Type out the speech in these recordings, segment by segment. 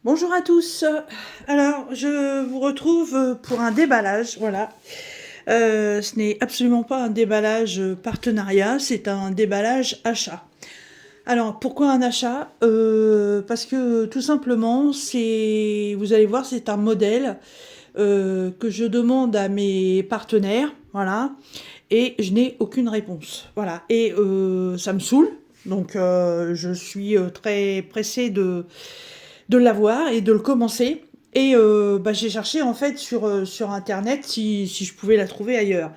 Bonjour à tous. Alors, je vous retrouve pour un déballage, voilà. Ce n'est absolument pas un déballage partenariat, c'est un déballage achat. Alors, pourquoi un achat? Parce que tout simplement, vous allez voir, c'est un modèle que je demande à mes partenaires, voilà, et je n'ai aucune réponse, voilà. Et ça me saoule, donc je suis très pressée de l'avoir et de le commencer. Et j'ai cherché en fait sur internet si je pouvais la trouver ailleurs.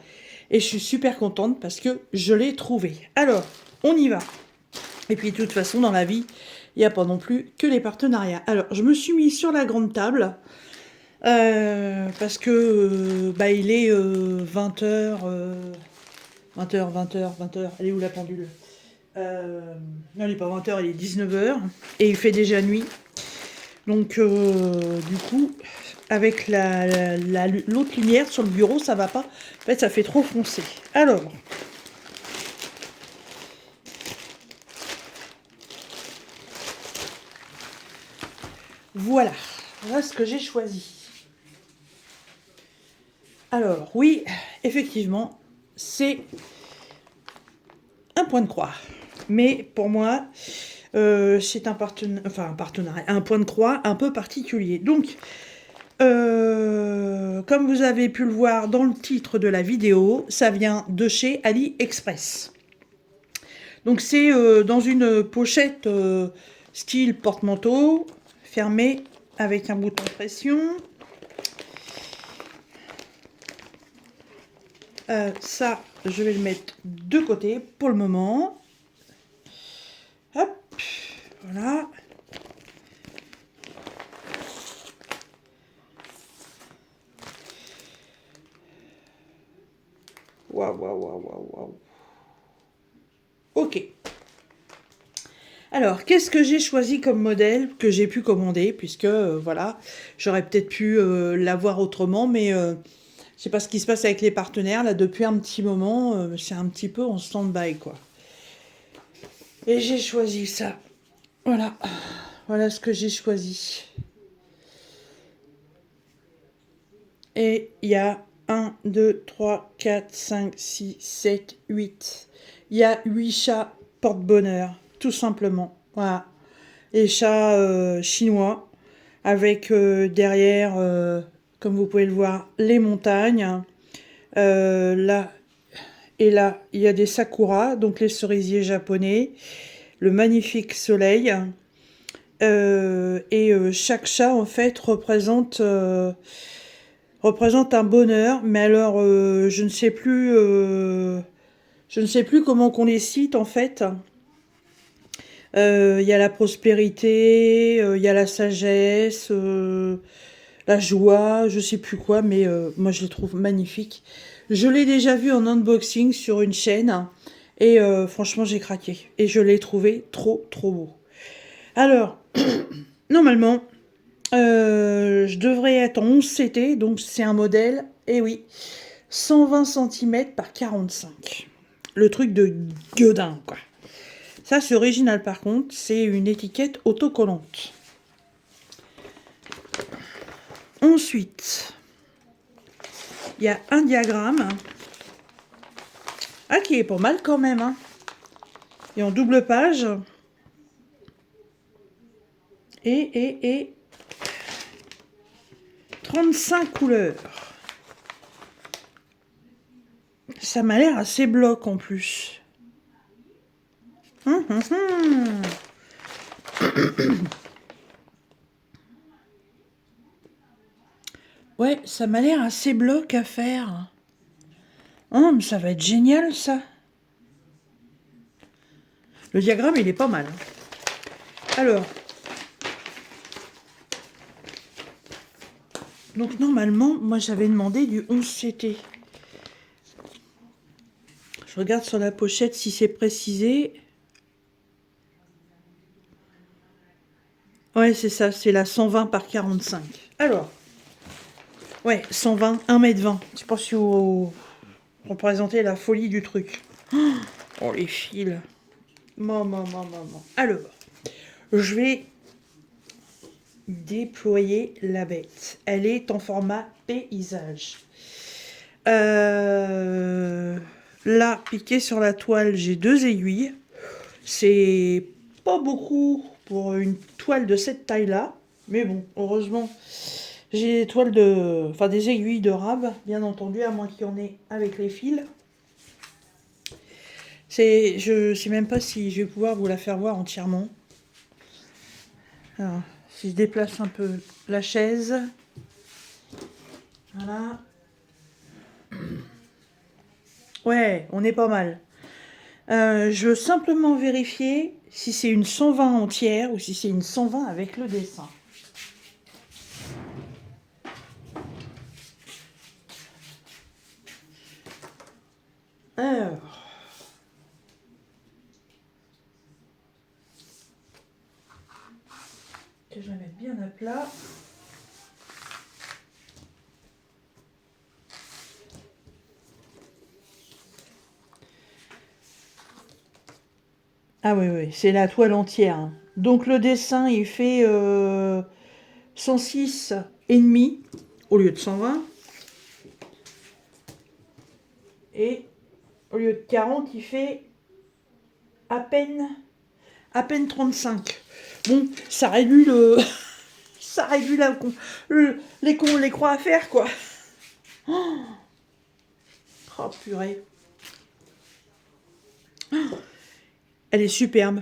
Et je suis super contente parce que je l'ai trouvée. Alors, on y va. Et puis de toute façon, dans la vie, il n'y a pas non plus que les partenariats. Alors, je me suis mis sur la grande table parce que il est 20h, 20h, 20h, 20h. Elle est où la pendule? Non, il n'est pas 20h, il est 19h. Et il fait déjà nuit. Donc, du coup, avec l'autre lumière sur le bureau, ça va pas. En fait, ça fait trop foncé. Alors, voilà. Voilà ce que j'ai choisi. Alors, oui, effectivement, c'est un point de croix. Mais pour moi, c'est un partenariat, un point de croix un peu particulier. Donc, comme vous avez pu le voir dans le titre de la vidéo, ça vient de chez AliExpress. Donc c'est dans une pochette style porte-manteau, fermée avec un bouton pression. Ça, je vais le mettre de côté pour le moment. Hop, voilà. Waouh, waouh, waouh, waouh, waouh. Ok. Alors, qu'est-ce que j'ai choisi comme modèle que j'ai pu commander, puisque, voilà, j'aurais peut-être pu l'avoir autrement, mais je sais pas ce qui se passe avec les partenaires, là, depuis un petit moment, c'est un petit peu en stand-by, quoi. Et j'ai choisi ça. Voilà. Voilà ce que j'ai choisi. Et il y a 1, 2, 3, 4, 5, 6, 7, 8. Il y a 8 chats porte-bonheur, tout simplement. Voilà. Les chats chinois, avec derrière, comme vous pouvez le voir, les montagnes. Là et là, il y a des sakuras, donc les cerisiers japonais, le magnifique soleil. Chaque chat, en fait, représente un bonheur, mais alors je ne sais plus comment qu'on les cite en fait. Il y a la prospérité, il y a la sagesse, la joie, je sais plus quoi, mais moi je les trouve magnifiques. Je l'ai déjà vu en unboxing sur une chaîne et franchement j'ai craqué et je l'ai trouvé trop trop beau. Alors normalement je devrais être en 11 CT, donc c'est un modèle, et oui, 120 cm par 45. Le truc de gueudin, quoi. Ça, c'est original, par contre, c'est une étiquette autocollante. Ensuite, il y a un diagramme. Ah, qui est pas mal quand même, hein. Et en double page. Et 35 couleurs. Ça m'a l'air assez bloc en plus. Hum. Ouais, ça m'a l'air assez bloc à faire. Oh, mais ça va être génial, ça. Le diagramme, il est pas mal. Alors, donc normalement, moi j'avais demandé du 11 CT. Je regarde sur la pochette si c'est précisé. Ouais, c'est ça, c'est la 120 par 45. Alors, ouais, 120, 1m20. Je pense qu'il faut représenter la folie du truc. Oh, les fils. Maman. Alors, je vais déployer la bête. Elle est en format paysage. Là, piqué sur la toile, j'ai 2 aiguilles. C'est pas beaucoup pour une toile de cette taille-là. Mais bon, heureusement, j'ai des toiles de... Enfin, des aiguilles de rab, bien entendu, à moins qu'il y en ait avec les fils. Je sais même pas si je vais pouvoir vous la faire voir entièrement. Alors, si je déplace un peu la chaise. Voilà. Ouais, on est pas mal. Je veux simplement vérifier si c'est une 120 entière ou si c'est une 120 avec le dessin. Alors, que je la mette bien à plat. Ah oui, oui, c'est la toile entière, hein. Donc le dessin, il fait 106 et demi au lieu de 120. Et au lieu de 40, il fait à peine 35. Bon, ça réduit le... ça réduit les croix à faire, quoi. Oh, purée. Elle est superbe.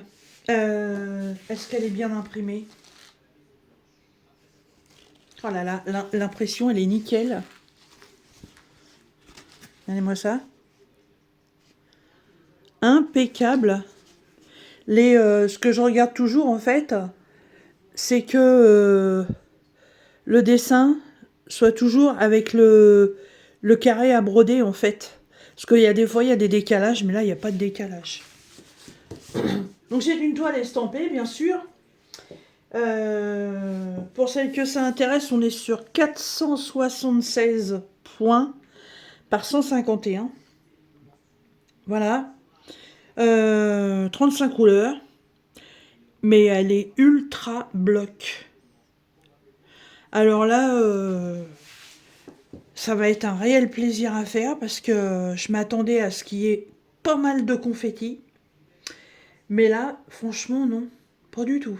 Est-ce qu'elle est bien imprimée? Oh là là, l'impression, elle est nickel. Regardez-moi ça. Impeccable. Ce que je regarde toujours, en fait, c'est que le dessin soit toujours avec le carré à broder, en fait. Parce qu'il y a des fois, il y a des décalages, mais là, il n'y a pas de décalage. Donc j'ai une toile estampée, bien sûr. Pour celles que ça intéresse, on est sur 476 points par 151. Voilà. 35 couleurs. Mais elle est ultra bloc. Alors là, ça va être un réel plaisir à faire parce que je m'attendais à ce qu'il y ait pas mal de confettis. Mais là, franchement, non. Pas du tout.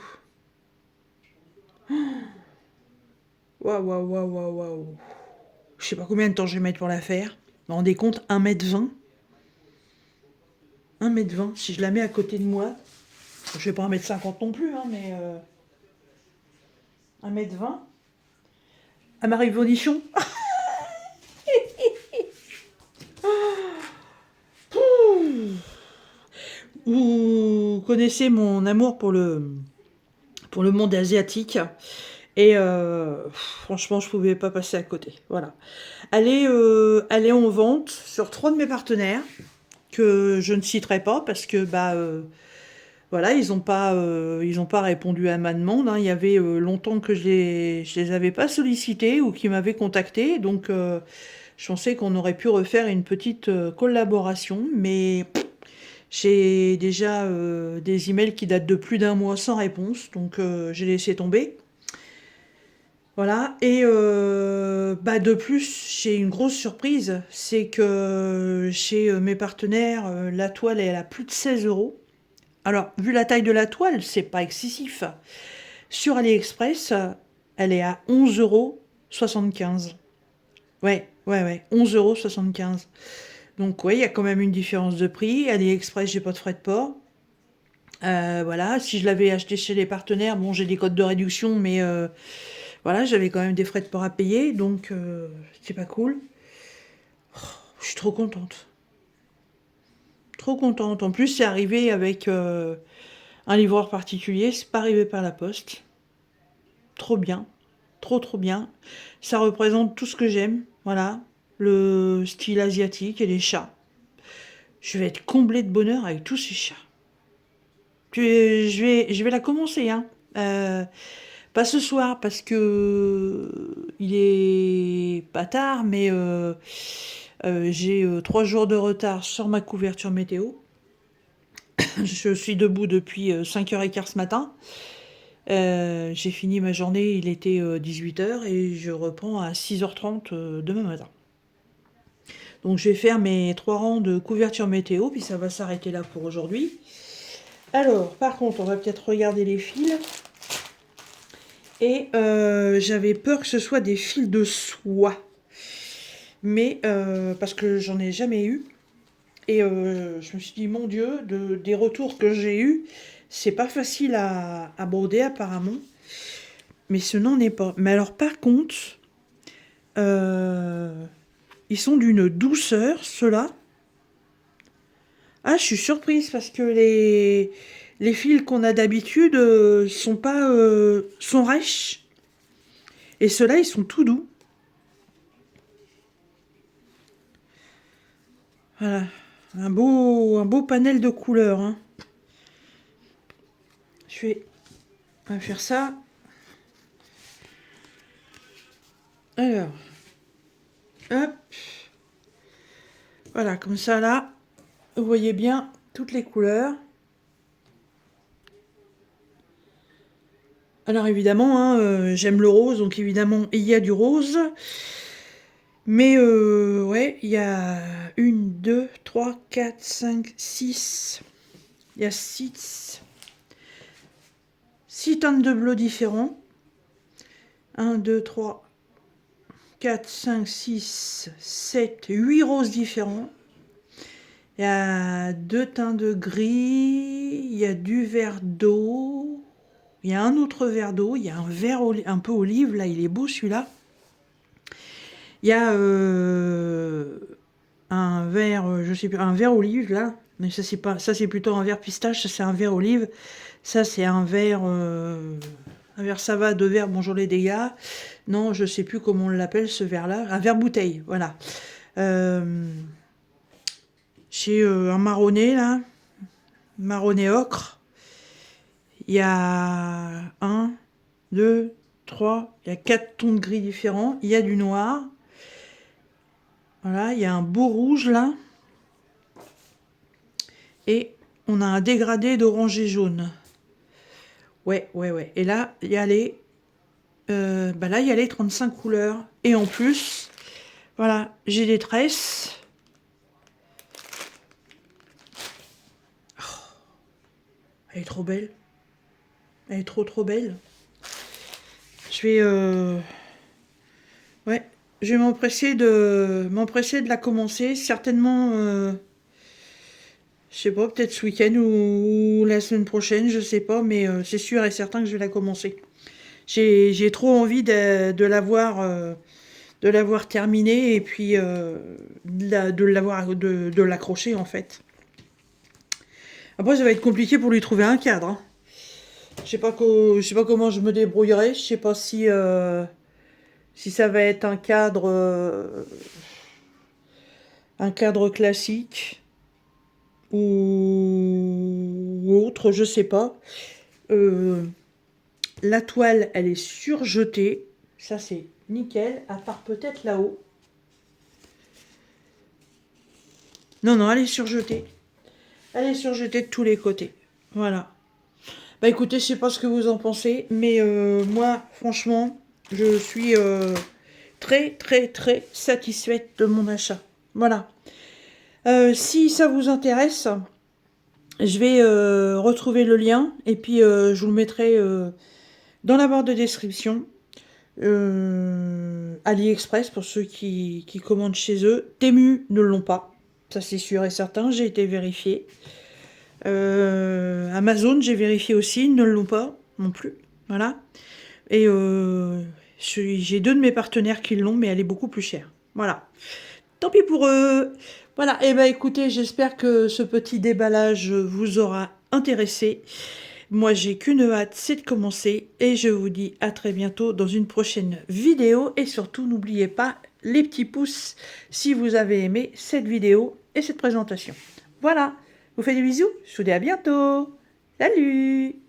Waouh, waouh, waouh, waouh, waouh. Je sais pas combien de temps je vais mettre pour la faire. Vous vous rendez compte, 1,20 m. 1,20 m, si je la mets à côté de moi, je vais pas 1,50 m non plus, hein, mais 1,20 m. À ma révolution. Vous connaissez mon amour pour le monde asiatique. Et franchement, je pouvais pas passer à côté. Voilà. Elle est en vente sur 3 de mes partenaires, que je ne citerai pas parce que voilà, ils ont pas répondu à ma demande, hein. Il y avait longtemps que je les avais pas sollicités ou qui m'avaient contacté, donc je pensais qu'on aurait pu refaire une petite collaboration, mais j'ai déjà des emails qui datent de plus d'1 mois sans réponse, donc j'ai laissé tomber. Voilà, et de plus, j'ai une grosse surprise, c'est que chez mes partenaires, la toile elle est à plus de 16 euros. Alors, vu la taille de la toile, c'est pas excessif. Sur AliExpress, elle est à 11,75 €. Ouais, ouais, ouais, 11,75 €. Donc, ouais, il y a quand même une différence de prix. AliExpress, j'ai pas de frais de port. Voilà, si je l'avais acheté chez les partenaires, bon, j'ai des codes de réduction, mais voilà, j'avais quand même des frais de port à payer, donc c'est pas cool. Oh, je suis trop contente. Trop contente. En plus, c'est arrivé avec un livreur particulier, c'est pas arrivé par la poste. Trop bien. Trop, trop bien. Ça représente tout ce que j'aime. Voilà. Le style asiatique et les chats. Je vais être comblée de bonheur avec tous ces chats. Je vais la commencer, hein. Pas ce soir parce que il est pas tard, mais j'ai 3 jours de retard sur ma couverture météo. Je suis debout depuis 5h15 ce matin. J'ai fini ma journée, il était 18 h et je reprends à 6 h 30 demain matin. Donc je vais faire mes 3 rangs de couverture météo, puis ça va s'arrêter là pour aujourd'hui. Alors, par contre, on va peut-être regarder les fils. Et j'avais peur que ce soit des fils de soie. Mais parce que j'en ai jamais eu. Et je me suis dit, mon Dieu, des retours que j'ai eus, c'est pas facile à broder apparemment. Mais ce n'en est pas. Mais alors par contre, ils sont d'une douceur, ceux-là. Ah, je suis surprise parce que les fils qu'on a d'habitude sont pas sont rêches. Et ceux-là, ils sont tout doux. Voilà. Un beau panel de couleurs. Hein. On va faire ça. Alors. Hop. Voilà, comme ça là. Vous voyez bien toutes les couleurs. Alors évidemment, hein, j'aime le rose, donc évidemment il y a du rose. Mais ouais, il y a 1, 2, 3, 4, 5, 6. Il y a 6 teintes de bleu différents. 1, 2, 3, 4, 5, 6, 7, 8 roses différents. Il y a 2 teints de gris, il y a du vert d'eau, il y a un autre vert d'eau, il y a un vert un peu olive, là il est beau celui-là. Il y a un vert, je sais plus, un vert olive là, mais ça c'est pas, ça c'est plutôt un vert pistache, ça c'est un vert olive, ça c'est un vert ça va, deux verres, bonjour les dégâts. Non, je sais plus comment on l'appelle ce vert là, un vert bouteille, voilà. J'ai un marronné là, marronné ocre. Il y a 1, 2, 3, il y a 4 tons de gris différents. Il y a du noir. Voilà, il y a un beau rouge là. Et on a un dégradé d'orange et jaune. Ouais. Et là, il y a les... là, il y a les 35 couleurs. Et en plus, voilà, j'ai des tresses. Oh, elle est trop belle. Elle est trop belle. Je vais... Ouais, je vais m'empresser de la commencer. Certainement, je sais pas, peut-être ce week-end ou la semaine prochaine, je sais pas, mais c'est sûr et certain que je vais la commencer. J'ai trop envie de l'avoir terminée et puis de l'accrocher en fait. Après, ça va être compliqué pour lui trouver un cadre. Hein. Je sais pas comment je me débrouillerai. Je sais pas si ça va être un cadre classique ou autre, je sais pas. La toile, elle est surjetée. Ça, c'est nickel, à part peut-être là-haut. Non, elle est surjetée. Elle est surjetée de tous les côtés. Voilà. Bah écoutez, je sais pas ce que vous en pensez, mais moi, franchement, je suis très satisfaite de mon achat. Voilà. Si ça vous intéresse, je vais retrouver le lien et puis je vous le mettrai dans la barre de description. AliExpress pour ceux qui commandent chez eux. Temu ne l'ont pas, ça c'est sûr et certain, j'ai été vérifié. Amazon, j'ai vérifié aussi, ils ne l'ont pas non plus. Voilà. Et j'ai 2 de mes partenaires qui l'ont, mais elle est beaucoup plus chère. Voilà. Tant pis pour eux. Voilà. Et écoutez, j'espère que ce petit déballage vous aura intéressé. Moi, j'ai qu'une hâte, c'est de commencer. Et je vous dis à très bientôt dans une prochaine vidéo. Et surtout, n'oubliez pas les petits pouces si vous avez aimé cette vidéo et cette présentation. Voilà. Je vous fais des bisous. Je vous dis à bientôt. Salut!